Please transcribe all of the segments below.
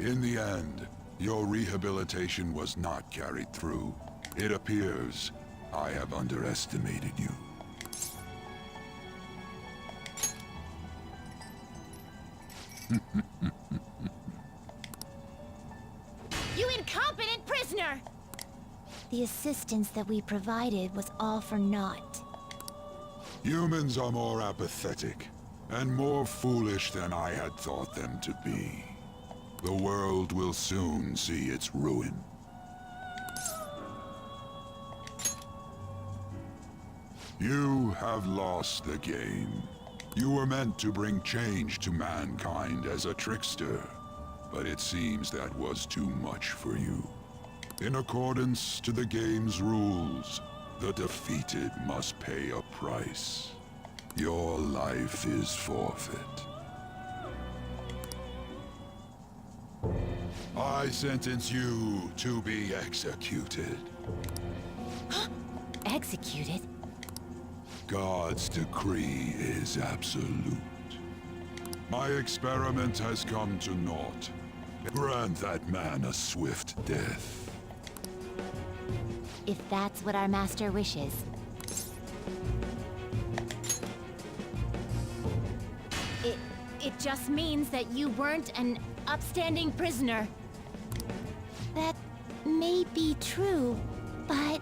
In the end, your rehabilitation was not carried through. It appears I have underestimated you. You incompetent prisoner! The assistance that we provided was all for naught. Humans are more apathetic, and more foolish than I had thought them to be. The world will soon see its ruin. You have lost the game. You were meant to bring change to mankind as a trickster, but it seems that was too much for you. In accordance to the game's rules, the defeated must pay a price. Your life is forfeit. I sentence you to be executed. Executed? God's decree is absolute. My experiment has come to naught. Grant that man a swift death. If that's what our master wishes. It just means that you weren't an upstanding prisoner. That may be true, but...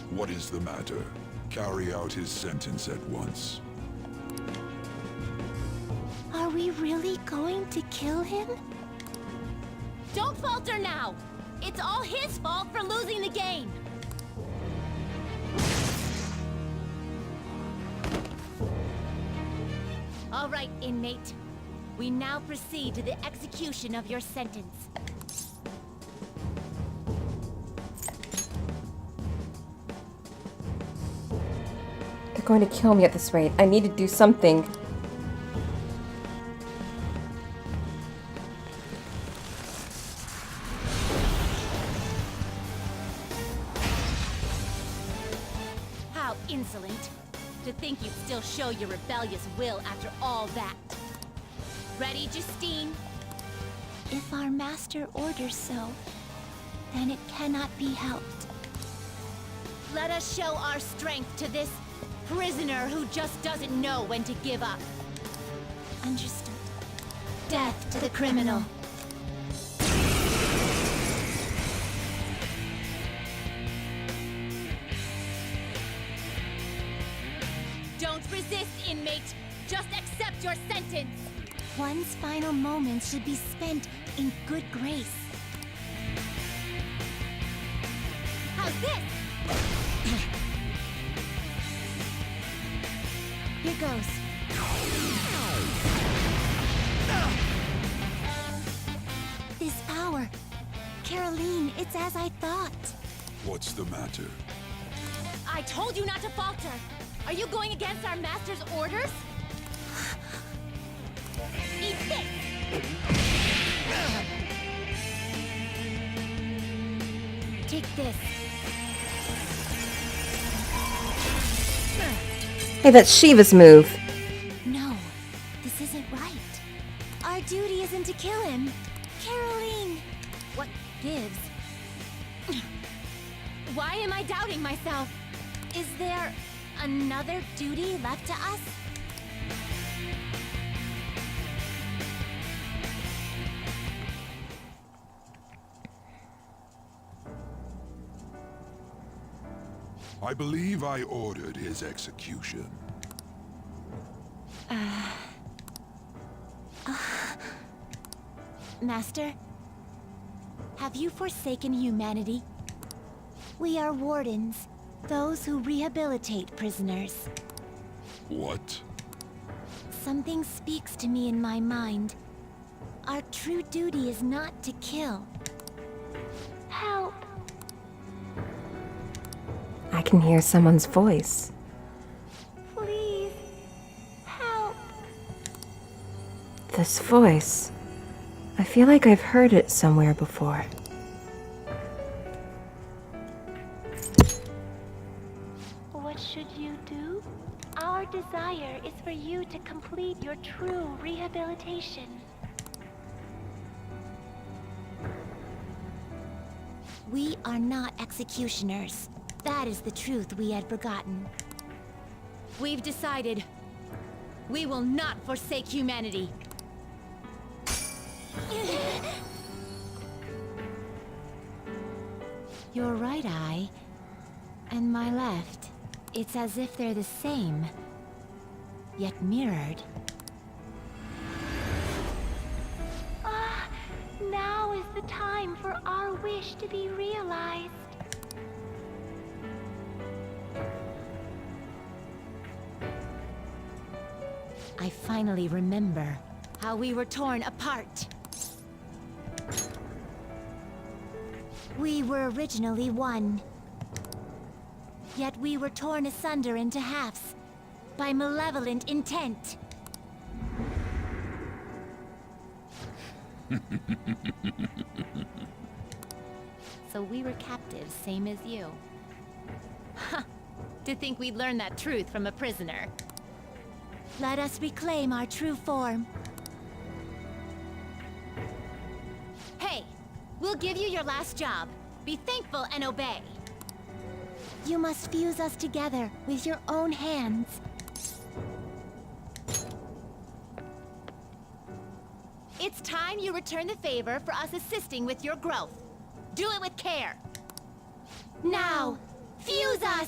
What is the matter? Carry out his sentence at once. Are we really going to kill him? Don't falter now! It's all his fault for losing the game! All right, inmate. We now proceed to the execution of your sentence. They're going to kill me at this rate. I need to do something. How insolent. To think you'd still show your rebellious will after all that. Ready, Justine? If our master orders so, then it cannot be helped. Let us show our strength to this prisoner who just doesn't know when to give up. Understood. Death to the criminal. Don't resist, inmate. Just accept your sentence. One's final moments should be spent in good grace. How's this? Here goes. This power. Caroline, it's as I thought. What's the matter? I told you not to falter. Are you going against our master's orders? Eat this! Take this. Hey, that's Shiva's move. No, this isn't right. Our duty isn't to kill him. Caroline! What gives? Why am I doubting myself? Is there another duty left to us? I believe I ordered his execution. Master, have you forsaken humanity? We are wardens, those who rehabilitate prisoners. What? Something speaks to me in my mind. Our true duty is not to kill. Help! I can hear someone's voice. Please, help! This voice. I feel like I've heard it somewhere before. What should you do? Our desire is for you to complete your true rehabilitation. We are not executioners. That is the truth we had forgotten. We've decided. We will not forsake humanity. Your right eye and my left. It's as if they're the same, yet mirrored. Now is the time for our wish to be realized. I finally remember how we were torn apart. We were originally one. Yet we were torn asunder into halves by malevolent intent. So we were captives, same as you. Ha! To think we'd learn that truth from a prisoner. Let us reclaim our true form. Hey! We'll give you your last job. Be thankful and obey. You must fuse us together with your own hands. It's time you return the favor for us assisting with your growth. Do it with care. Now, fuse us!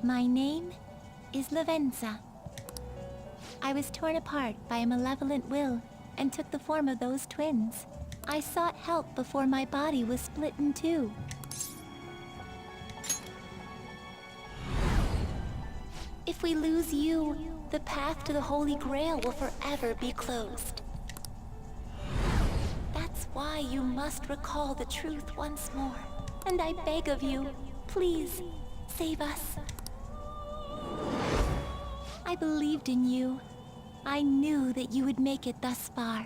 My name is Lavenza. I was torn apart by a malevolent will and took the form of those twins. I sought help before my body was split in two. If we lose you, the path to the Holy Grail will forever be closed. That's why you must recall the truth once more. And I beg of you, please, save us. I believed in you. I knew that you would make it thus far.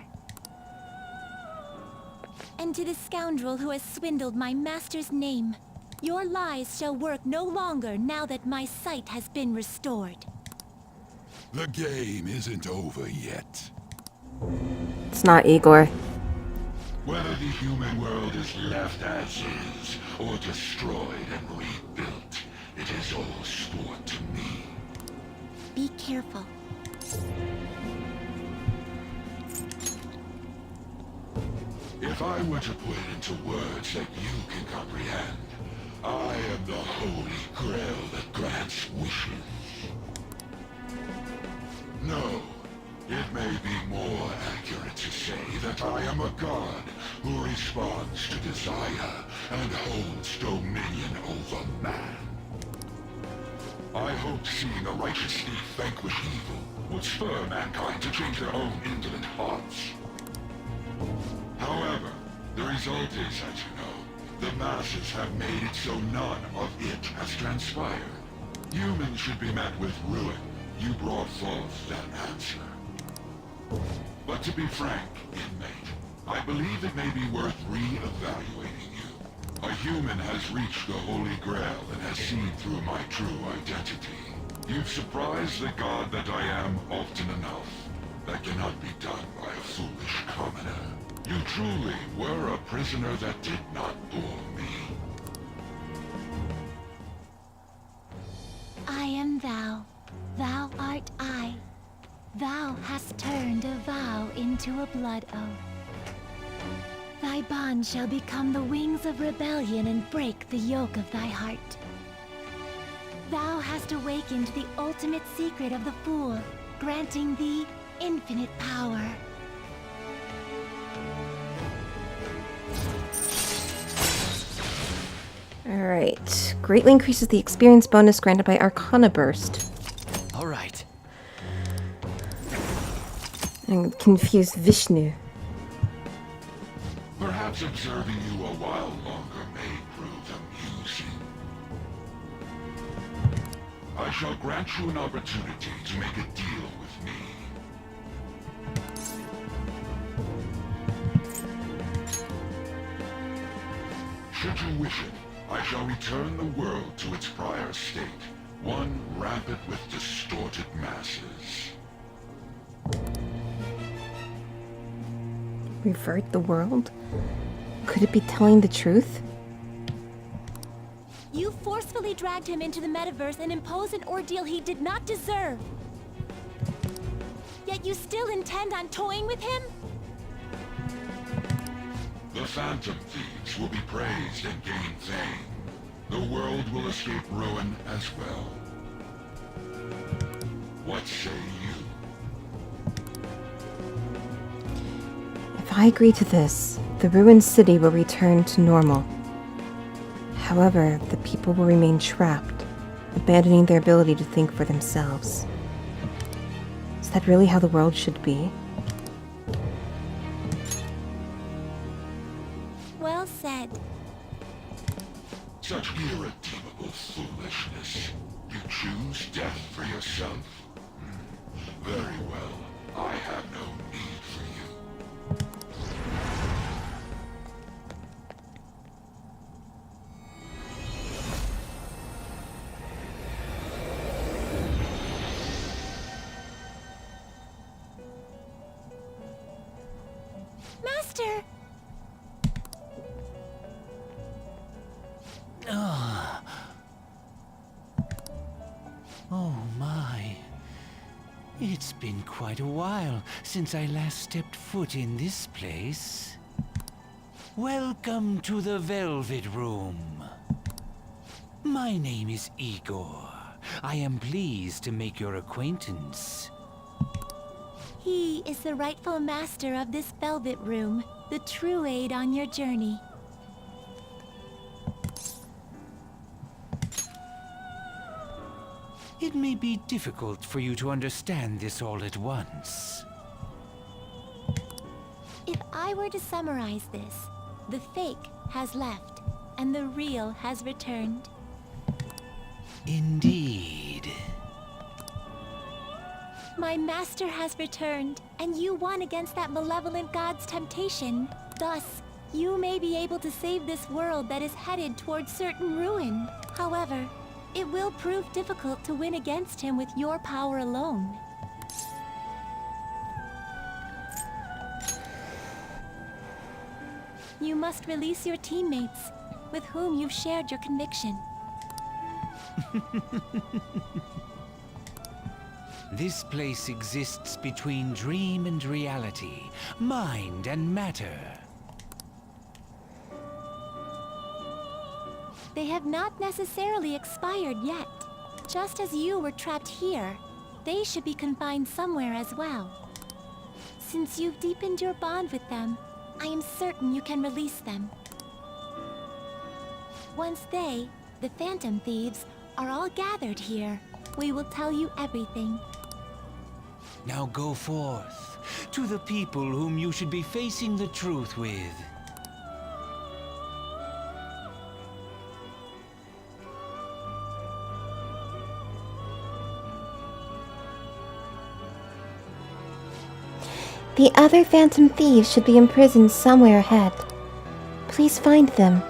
And to the scoundrel who has swindled my master's name, your lies shall work no longer now that my sight has been restored. The game isn't over yet. It's not Igor. Whether the human world is left as is, or destroyed and rebuilt, it is all sport to me. Be careful. If I were to put it into words that you can comprehend, I am the Holy Grail that grants wishes. No, it may be more accurate to say that I am a god who responds to desire and holds dominion over man. I hoped seeing a righteous thief vanquish evil would spur mankind to change their own indolent hearts. However, the result is, as you know, the masses have made it so none of it has transpired. Humans should be met with ruin. You brought forth that answer. But to be frank, inmate, I believe it may be worth re-evaluating you. A human has reached the Holy Grail and has seen through my true identity. You've surprised the god that I am often enough. That cannot be done by a foolish commoner. You truly were a prisoner that did not bore me. I am thou. Thou art I. Thou hast turned a vow into a blood oath. Thy bond shall become the wings of rebellion and break the yoke of thy heart. Thou hast awakened the ultimate secret of the Fool, granting thee infinite power. Alright. Greatly increases the experience bonus granted by Arcana Burst. Alright. I'm confused Vishnu. Perhaps observing you a while longer may prove amusing. I shall grant you an opportunity to make a deal with me. Should you wish it, I shall return the world to its prior state, one rampant with distorted masses. Revert the world? Could it be telling the truth? You forcefully dragged him into the metaverse and imposed an ordeal he did not deserve. Yet you still intend on toying with him? The Phantom Thieves will be praised and gain fame. The world will escape ruin as well. What say you? If I agree to this, the ruined city will return to normal. However, the people will remain trapped, abandoning their ability to think for themselves. Is that really how the world should be? Well said. Such irredeemable foolishness. You choose death for yourself? Very well. I have no need for you. Master! Oh my. It's been quite a while since I last stepped foot in this place. Welcome to the Velvet Room. My name is Igor. I am pleased to make your acquaintance. He is the rightful master of this Velvet Room, the true aid on your journey. It may be difficult for you to understand this all at once. If I were to summarize this, the fake has left, and the real has returned. Indeed. My master has returned, and you won against that malevolent god's temptation. Thus, you may be able to save this world that is headed towards certain ruin. However, it will prove difficult to win against him with your power alone. You must release your teammates, with whom you've shared your conviction. This place exists between dream and reality, mind and matter. They have not necessarily expired yet. Just as you were trapped here, they should be confined somewhere as well. Since you've deepened your bond with them, I am certain you can release them. Once they, the Phantom Thieves, are all gathered here, we will tell you everything. Now go forth, to the people whom you should be facing the truth with. The other Phantom Thieves should be imprisoned somewhere ahead. Please find them.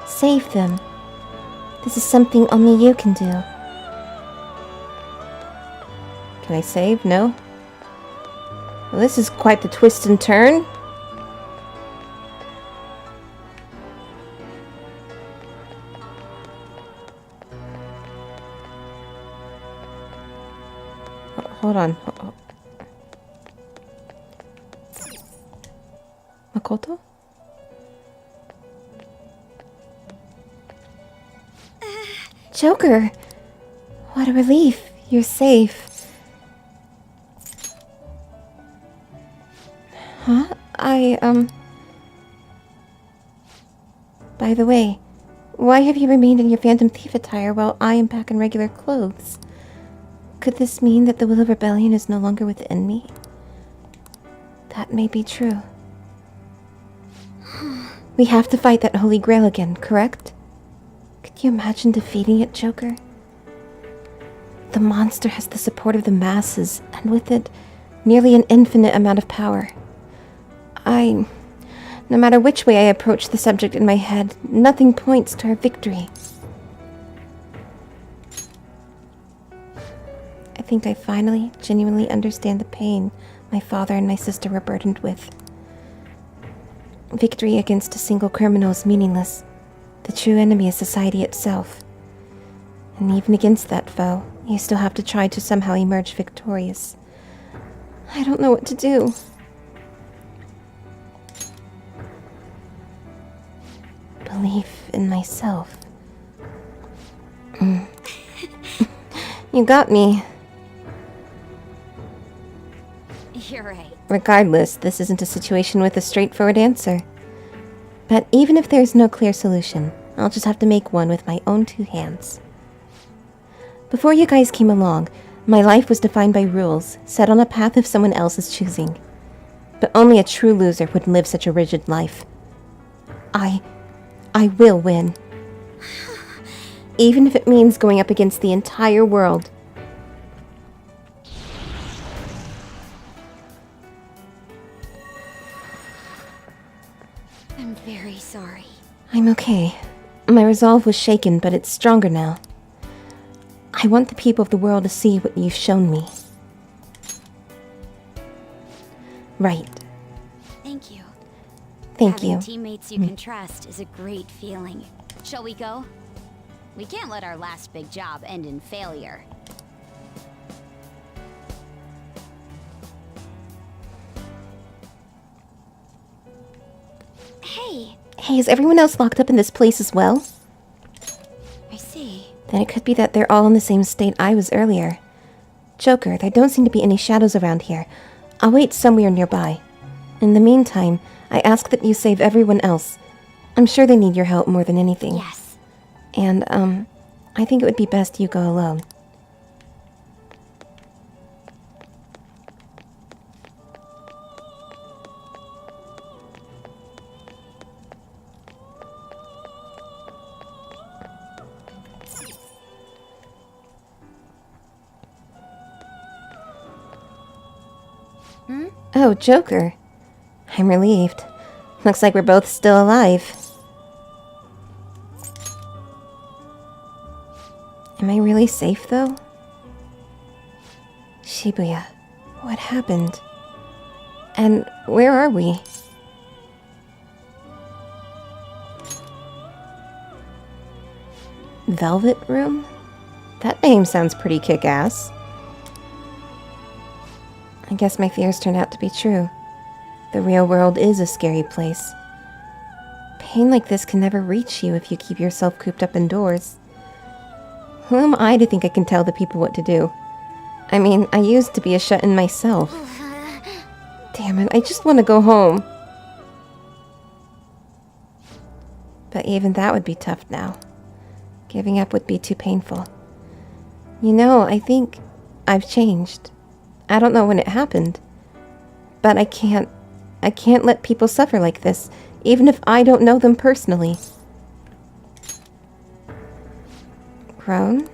Save them. This is something only you can do. Can I save? No? Well, this is quite the twist and turn. Hold on. Makoto? Joker! What a relief. You're safe. Huh? By the way, Why have you remained in your Phantom Thief attire while I am back in regular clothes? Could this mean that the will of rebellion is no longer within me? That may be true. We have to fight that Holy Grail again, correct? Could you imagine defeating it, Joker? The monster has the support of the masses, and with it, nearly an infinite amount of power. No matter which way I approach the subject in my head, nothing points to our victory. I think I finally, genuinely understand the pain my father and my sister were burdened with. Victory against a single criminal is meaningless. The true enemy is society itself. And even against that foe, you still have to try to somehow emerge victorious. I don't know what to do. Belief in myself. You got me. You're right. Regardless, this isn't a situation with a straightforward answer. But even if there's no clear solution, I'll just have to make one with my own two hands. Before you guys came along, my life was defined by rules, set on a path of someone else's choosing. But only a true loser would live such a rigid life. I will win. Even if it means going up against the entire world. I'm very sorry. I'm okay. My resolve was shaken, but it's stronger now. I want the people of the world to see what you've shown me. Right. Thank you. Thank you. Having teammates you can trust is a great feeling. Shall we go? We can't let our last big job end in failure. Hey, Hey, is everyone else locked up in this place as well? I see. Then it could be that they're all in the same state I was earlier. Joker, there don't seem to be any shadows around here. I'll wait somewhere nearby. In the meantime, I ask that you save everyone else. I'm sure they need your help more than anything. Yes. And, I think it would be best you go alone. Oh, Joker. I'm relieved. Looks like we're both still alive. Am I really safe, though? Shibuya, what happened? And where are we? Velvet Room? That name sounds pretty kick-ass. I guess my fears turned out to be true. The real world is a scary place. Pain like this can never reach you if you keep yourself cooped up indoors. Who am I to think I can tell the people what to do? I mean, I used to be a shut-in myself. Damn it, I just want to go home. But even that would be tough now. Giving up would be too painful. You know, I think I've changed. I don't know when it happened. But I can't let people suffer like this, even if I don't know them personally. Grown?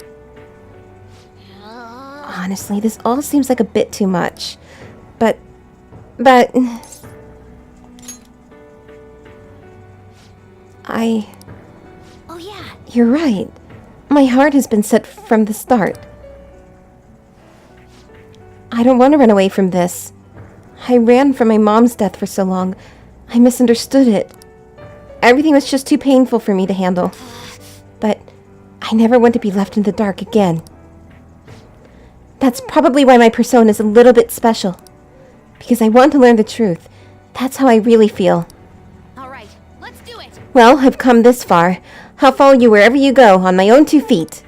Honestly, this all seems like a bit too much. But... Oh yeah. You're right. My heart has been set from the start. I don't want to run away from this. I ran from my mom's death for so long. I misunderstood it. Everything was just too painful for me to handle. But I never want to be left in the dark again. That's probably why my persona is a little bit special. Because I want to learn the truth. That's how I really feel. All right, let's do it. Well, I've come this far. I'll follow you wherever you go, on my own 2 feet.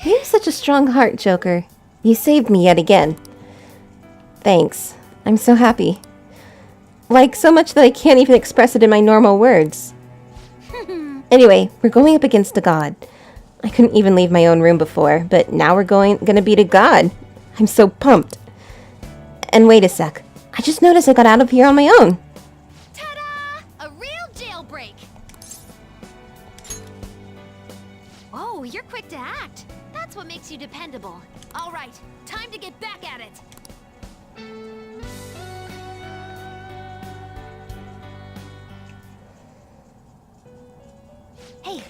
You have such a strong heart, Joker. You saved me yet again. Thanks. I'm so happy. Like, so much that I can't even express it in my normal words. Anyway, we're going up against a god. I couldn't even leave my own room before, but now we're gonna beat a god. I'm so pumped. And wait a sec. I just noticed I got out of here on my own. Ta-da! A real jailbreak! Oh, you're quick to act. That's what makes you dependable. All right, time to get back at it.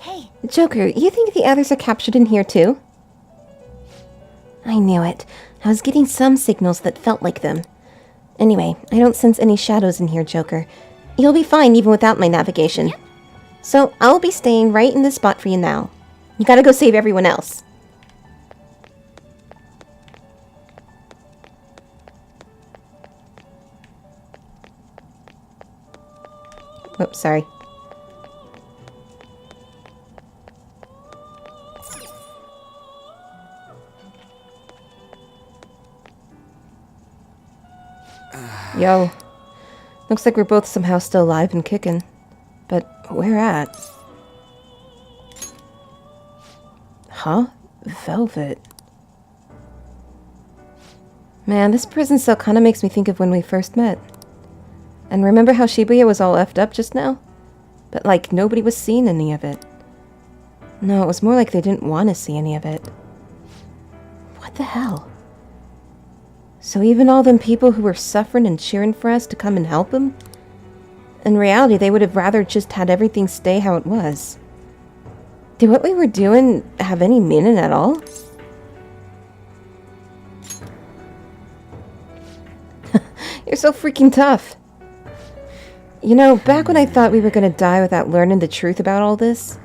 Hey. Joker, you think the others are captured in here too? I knew it. I was getting some signals that felt like them. Anyway, I don't sense any shadows in here, Joker. You'll be fine even without my navigation. Yep. So I'll be staying right in this spot for you now. You gotta go save everyone else. Oops, sorry. Yo. Looks like we're both somehow still alive and kicking. But where at? Huh? Velvet. Man, this prison cell kinda makes me think of when we first met. And remember how Shibuya was all effed up just now? But like, nobody was seeing any of it. No, it was more like they didn't want to see any of it. What the hell? So even all them people who were suffering and cheering for us to come and help them? In reality, they would have rather just had everything stay how it was. Did what we were doing have any meaning at all? You're so freaking tough. You know, back when I thought we were gonna die without learning the truth about all this,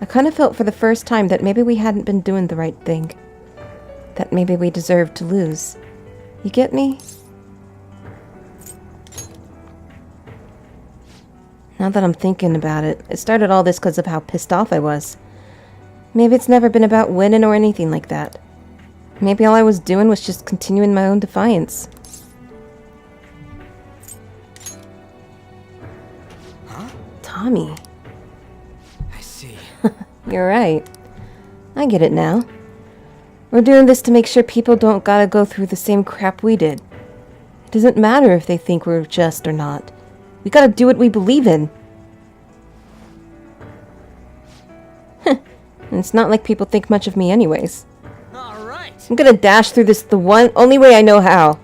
I kind of felt for the first time that maybe we hadn't been doing the right thing. That maybe we deserved to lose. You get me? Now that I'm thinking about it, it started all this because of how pissed off I was. Maybe it's never been about winning or anything like that. Maybe all I was doing was just continuing my own defiance. Huh? Tommy. I see. You're right. I get it now. We're doing this to make sure people don't gotta go through the same crap we did. It doesn't matter if they think we're just or not. We gotta do what we believe in. And it's not like people think much of me anyways. All right. I'm gonna dash through this the only way I know how.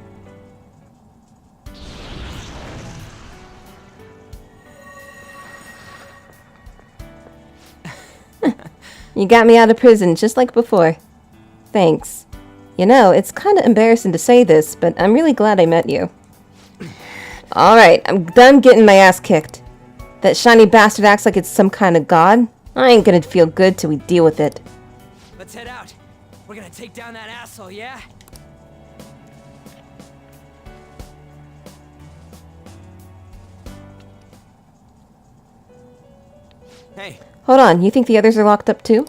You got me out of prison just like before. Thanks. You know, it's kind of embarrassing to say this, but I'm really glad I met you. Alright, I'm done getting my ass kicked. That shiny bastard acts like it's some kind of god. I ain't gonna feel good till we deal with it. Let's head out. We're gonna take down that asshole, yeah? Hey. Hold on, you think the others are locked up too?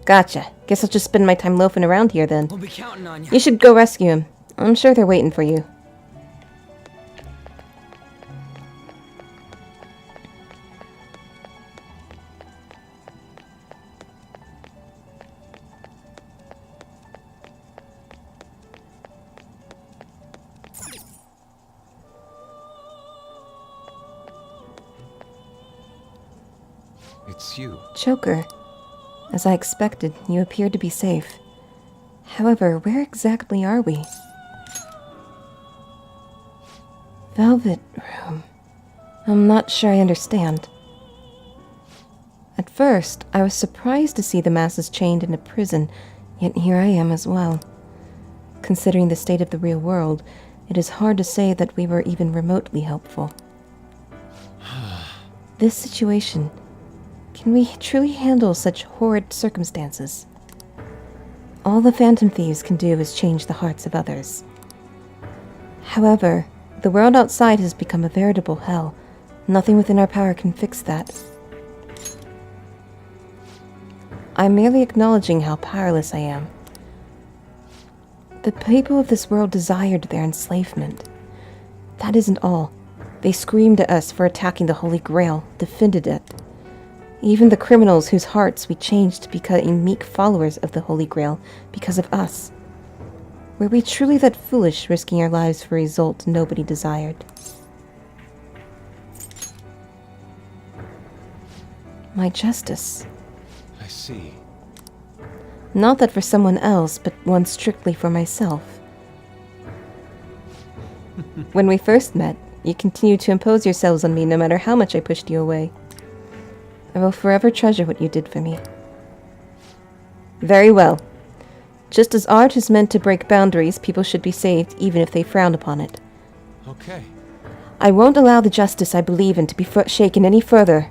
Gotcha. Guess I'll just spend my time loafing around here then. We'll be counting on you. You should go rescue him. I'm sure they're waiting for you. It's you. Joker. As I expected, you appear to be safe. However, where exactly are we? Velvet Room. I'm not sure I understand. At first, I was surprised to see the masses chained in a prison, yet here I am as well. Considering the state of the real world, it is hard to say that we were even remotely helpful. This situation... Can we truly handle such horrid circumstances? All the Phantom Thieves can do is change the hearts of others. However, the world outside has become a veritable hell. Nothing within our power can fix that. I'm merely acknowledging how powerless I am. The people of this world desired their enslavement. That isn't all. They screamed at us for attacking the Holy Grail, defended it. Even the criminals whose hearts we changed to become meek followers of the Holy Grail because of us. Were we truly that foolish, risking our lives for a result nobody desired? My justice. I see. Not that for someone else, but one strictly for myself. When we first met, you continued to impose yourselves on me no matter how much I pushed you away. I will forever treasure what you did for me. Very well. Just as art is meant to break boundaries, people should be saved even if they frown upon it. Okay. I won't allow the justice I believe in to be shaken any further.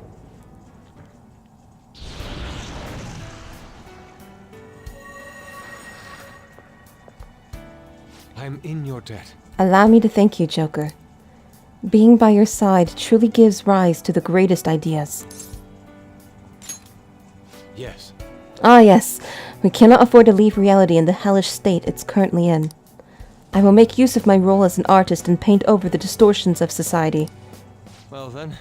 I'm in your debt. Allow me to thank you, Joker. Being by your side truly gives rise to the greatest ideas. Yes. Ah, yes. We cannot afford to leave reality in the hellish state it's currently in. I will make use of my role as an artist and paint over the distortions of society. Well then,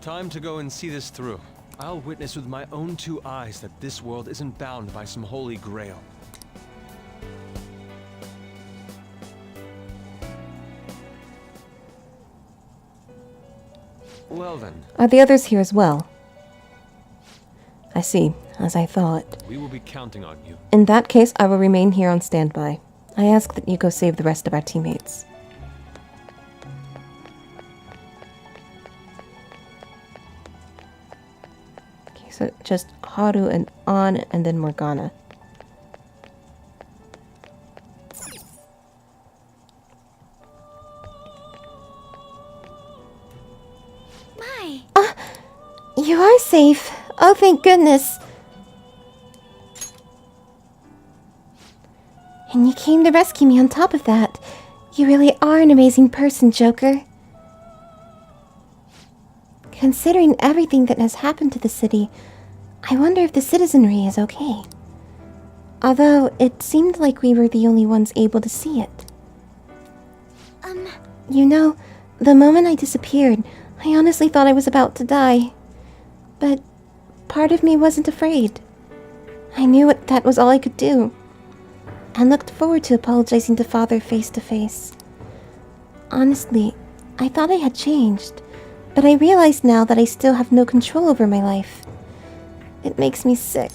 time to go and see this through. I'll witness with my own 2 eyes that this world isn't bound by some holy grail. Well then. Are the others here as well? I see, as I thought. We will be counting on you. In that case, I will remain here on standby. I ask that you go save the rest of our teammates. Okay, so just Haru and An, and then Morgana. My. You are safe. Oh, thank goodness. And you came to rescue me on top of that. You really are an amazing person, Joker. Considering everything that has happened to the city, I wonder if the citizenry is okay. Although, it seemed like we were the only ones able to see it. You know, the moment I disappeared, I honestly thought I was about to die. But part of me wasn't afraid. I knew that was all I could do. And looked forward to apologizing to Father face to face. Honestly, I thought I had changed, but I realize now that I still have no control over my life. It makes me sick.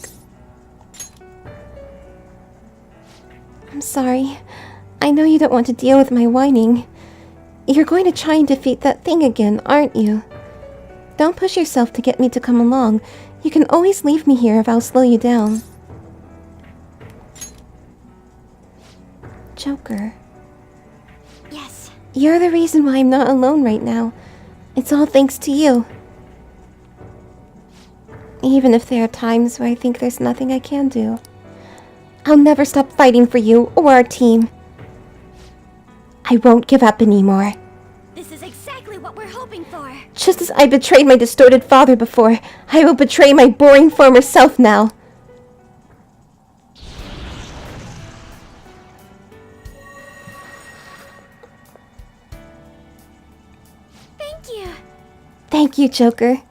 I'm sorry. I know you don't want to deal with my whining. You're going to try and defeat that thing again, aren't you? Don't push yourself to get me to come along. You can always leave me here if I'll slow you down. Joker. Yes. You're the reason why I'm not alone right now. It's all thanks to you. Even if there are times where I think there's nothing I can do. I'll never stop fighting for you or our team. I won't give up anymore. This is exactly what we're hoping for. Just as I betrayed my distorted father before, I will betray my boring former self now. Thank you. Thank you, Joker.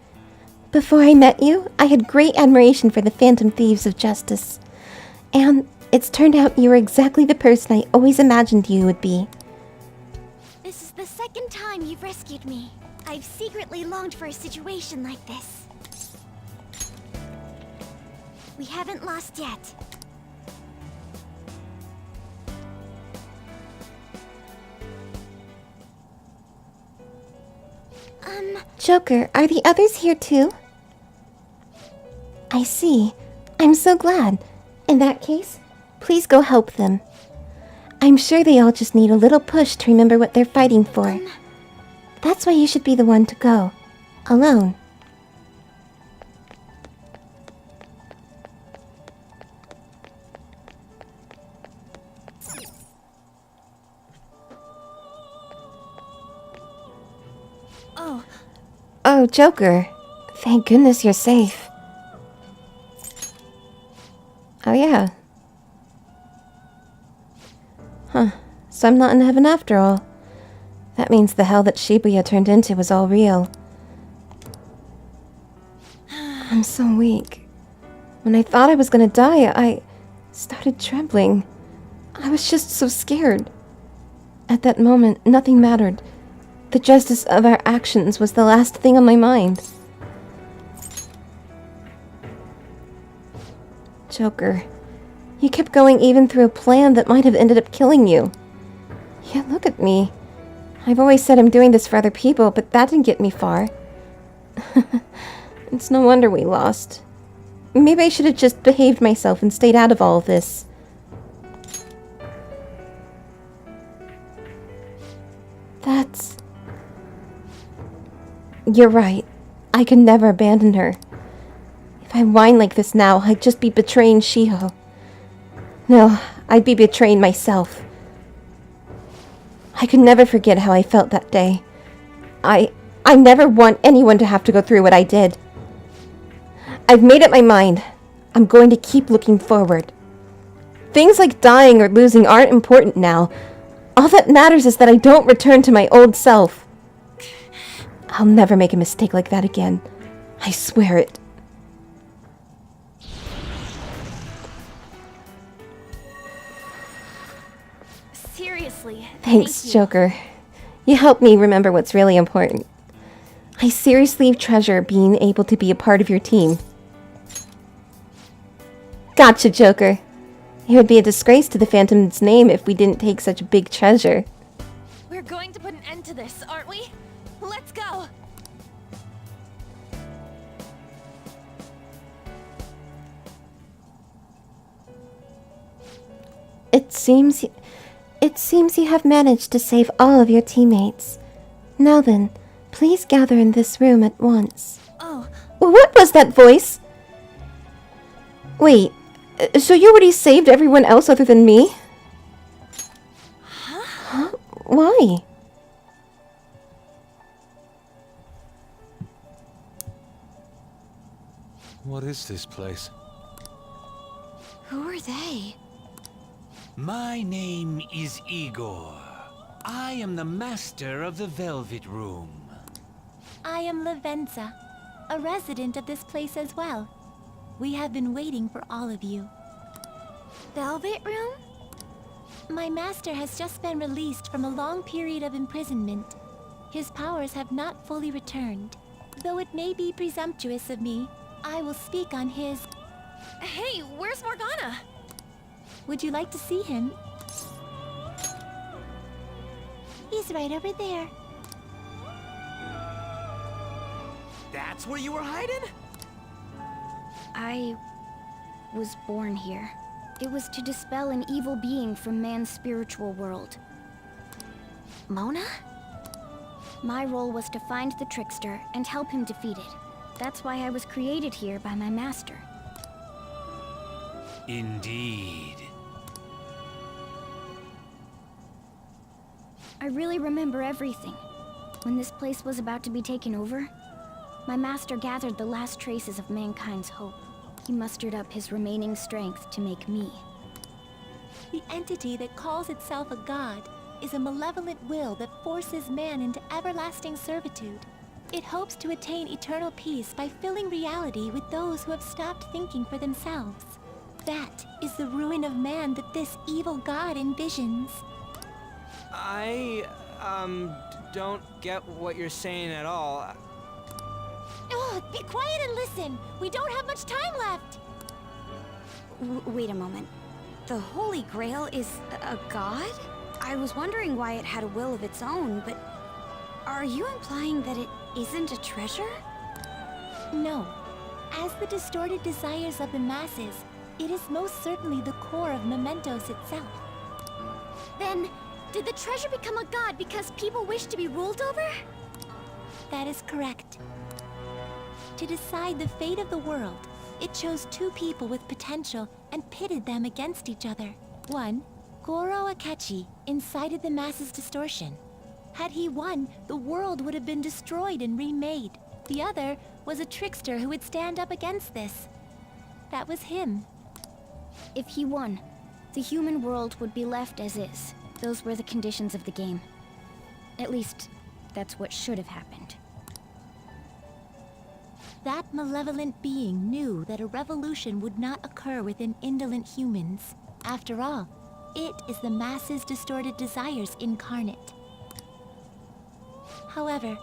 Before I met you, I had great admiration for the Phantom Thieves of Justice. And it's turned out you were exactly the person I always imagined you would be. This is the second time you've rescued me. I've secretly longed for a situation like this. We haven't lost yet. Joker, are the others here too? I see. I'm so glad. In that case, please go help them. I'm sure they all just need a little push to remember what they're fighting for. That's why you should be the one to go. Alone. Oh, Joker. Thank goodness you're safe. Oh, yeah. So I'm not in heaven after all. That means the hell that Shibuya turned into was all real. I'm so weak. When I thought I was gonna die, I started trembling. I was just so scared. At that moment, nothing mattered. The justice of our actions was the last thing on my mind. Joker, you kept going even through a plan that might have ended up killing you. Yeah, look at me. I've always said I'm doing this for other people, but that didn't get me far. It's no wonder we lost. Maybe I should have just behaved myself and stayed out of all of this. That's... You're right. I could never abandon her. If I whine like this now, I'd just be betraying Shiho. No, I'd be betraying myself. I could never forget how I felt that day. I never want anyone to have to go through what I did. I've made up my mind. I'm going to keep looking forward. Things like dying or losing aren't important now. All that matters is that I don't return to my old self. I'll never make a mistake like that again. I swear it. Seriously, Thanks, thank you. Joker. You helped me remember what's really important. I seriously treasure being able to be a part of your team. Gotcha, Joker. It would be a disgrace to the Phantom's name if we didn't take such a big treasure. We're going to put an end to this, aren't we? Let's go! It seems you have managed to save all of your teammates. Now then, please gather in this room at once. Oh, What was that voice? Wait, so you already saved everyone else other than me? Huh? Why? What is this place? who are they? My name is Igor. I am the master of the Velvet Room. I am Lavenza, a resident of this place as well. We have been waiting for all of you. Velvet Room? My master has just been released from a long period of imprisonment. His powers have not fully returned. Though it may be presumptuous of me, I will speak on his... Hey, where's Morgana? Would you like to see him? He's right over there. That's where you were hiding? I was born here. It was to dispel an evil being from man's spiritual world. Mona? My role was to find the trickster and help him defeat it. That's why I was created here by my master. Indeed. I really remember everything. When this place was about to be taken over, my master gathered the last traces of mankind's hope. He mustered up his remaining strength to make me. The entity that calls itself a god is a malevolent will that forces man into everlasting servitude. It hopes to attain eternal peace by filling reality with those who have stopped thinking for themselves. That is the ruin of man that this evil god envisions. I, don't get what you're saying at all. Oh, be quiet and listen! We don't have much time left! Wait a moment. The Holy Grail is a god? I was wondering why it had a will of its own, but are you implying that it isn't a treasure? No. As the distorted desires of the masses, it is most certainly the core of Mementos itself. Then, did the treasure become a god because people wish to be ruled over? That is correct. To decide the fate of the world, it chose two people with potential and pitted them against each other. One, Goro Akechi, incited the masses' distortion. Had he won, the world would have been destroyed and remade. The other was a trickster who would stand up against this. That was him. If he won, the human world would be left as is. Those were the conditions of the game. At least, that's what should have happened. That malevolent being knew that a revolution would not occur within indolent humans. After all, it is the masses' distorted desires incarnate. However,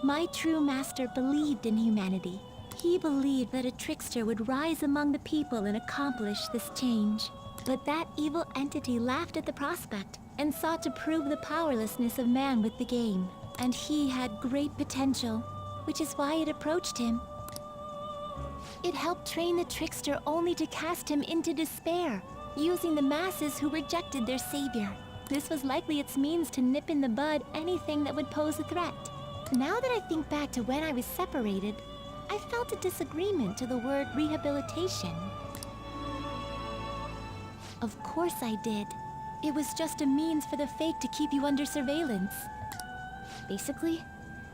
my true master believed in humanity. He believed that a trickster would rise among the people and accomplish this change. But that evil entity laughed at the prospect and sought to prove the powerlessness of man with the game. And he had great potential, which is why it approached him. It helped train the trickster only to cast him into despair, using the masses who rejected their savior. This was likely its means to nip in the bud anything that would pose a threat. Now that I think back to when I was separated, I felt a disagreement to the word rehabilitation. Of course I did. It was just a means for the fake to keep you under surveillance. Basically,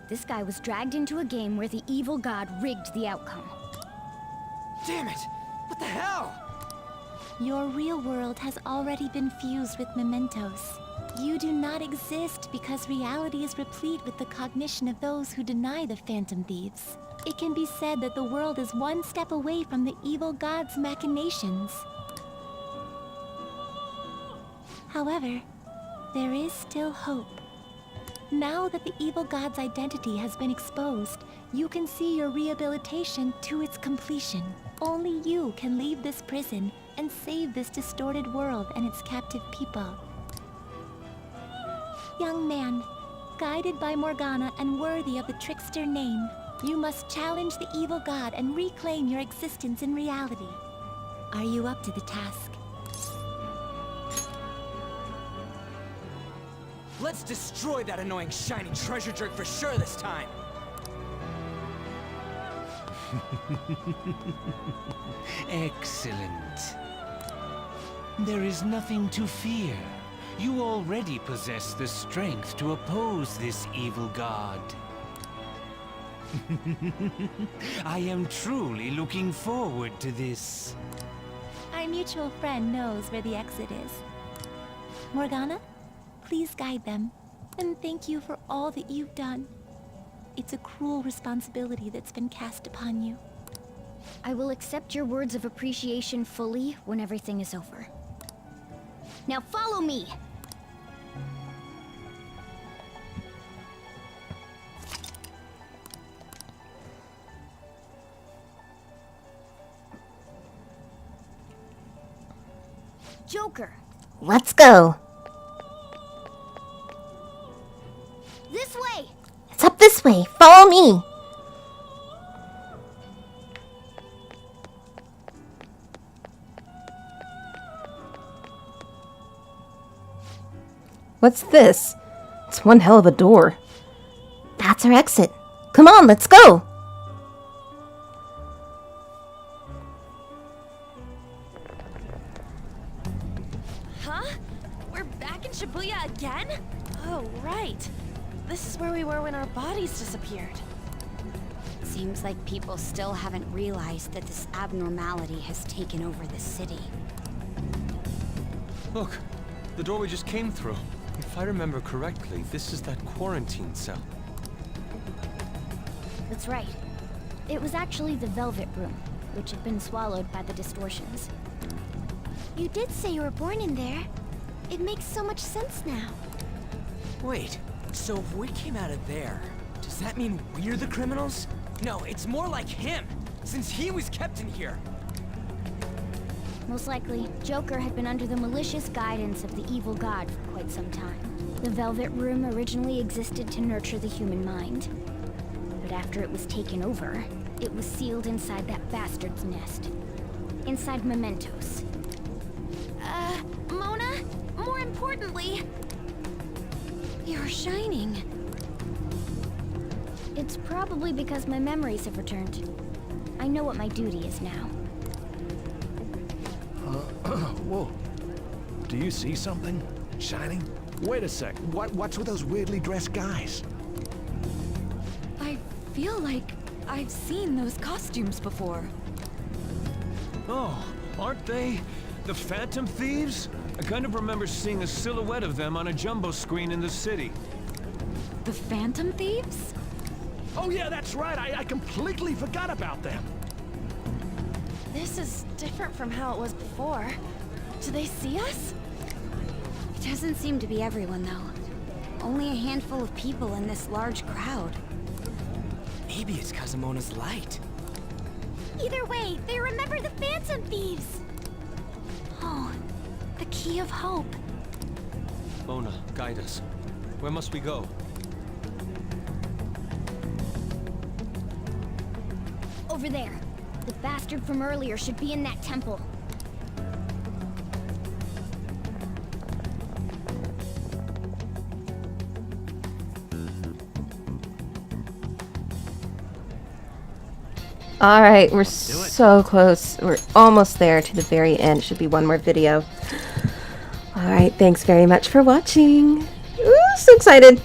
this guy was dragged into a game where the evil god rigged the outcome. Damn it! What the hell? Your real world has already been fused with mementos. You do not exist because reality is replete with the cognition of those who deny the phantom thieves. It can be said that the world is one step away from the evil god's machinations. However, there is still hope. Now that the evil god's identity has been exposed, you can see your rehabilitation to its completion. Only you can leave this prison and save this distorted world and its captive people. Young man, guided by Morgana and worthy of the trickster name, you must challenge the evil god and reclaim your existence in reality. Are you up to the task? Let's destroy that annoying shiny treasure jerk for sure this time! Excellent. There is nothing to fear. You already possess the strength to oppose this evil god. I am truly looking forward to this. Our mutual friend knows where the exit is. Morgana, please guide them. And thank you for all that you've done. It's a cruel responsibility that's been cast upon you. I will accept your words of appreciation fully when everything is over. Now follow me! Joker! Let's go. This way! It's up this way. Follow me. What's this? It's one hell of a door. That's our exit. Come on, let's go. Huh? We're back in Shibuya again? Oh, right. This is where we were when our bodies disappeared. Seems like people still haven't realized that this abnormality has taken over the city. Look, the door we just came through. If I remember correctly, this is that quarantine cell. That's right. It was actually the Velvet Room, which had been swallowed by the distortions. You did say you were born in there. It makes so much sense now. Wait, so if we came out of there, does that mean we're the criminals? No, it's more like him, since he was kept in here. Most likely, Joker had been under the malicious guidance of the evil god for quite some time. The Velvet Room originally existed to nurture the human mind. But after it was taken over, it was sealed inside that bastard's nest. Inside mementos. Mona, more importantly, you're shining. It's probably because my memories have returned. I know what my duty is now. Whoa. Do you see something? Shining? Wait a sec. What's with those weirdly dressed guys? I feel like I've seen those costumes before. Oh, aren't they The Phantom Thieves? I kind of remember seeing a silhouette of them on a jumbo screen in the city. The Phantom Thieves? Oh yeah, that's right. I completely forgot about them. This is different from how it was before. Do they see us? It doesn't seem to be everyone, though. Only a handful of people in this large crowd. Maybe it's Kazumona's light. Either way, they remember the Phantom Thieves. Oh, the Key of Hope. Mona, guide us. Where must we go? Over there. The bastard from earlier should be in that temple. Alright, we're so close. We're almost there to the very end. Should be one more video. Alright, thanks very much for watching. Ooh, so excited.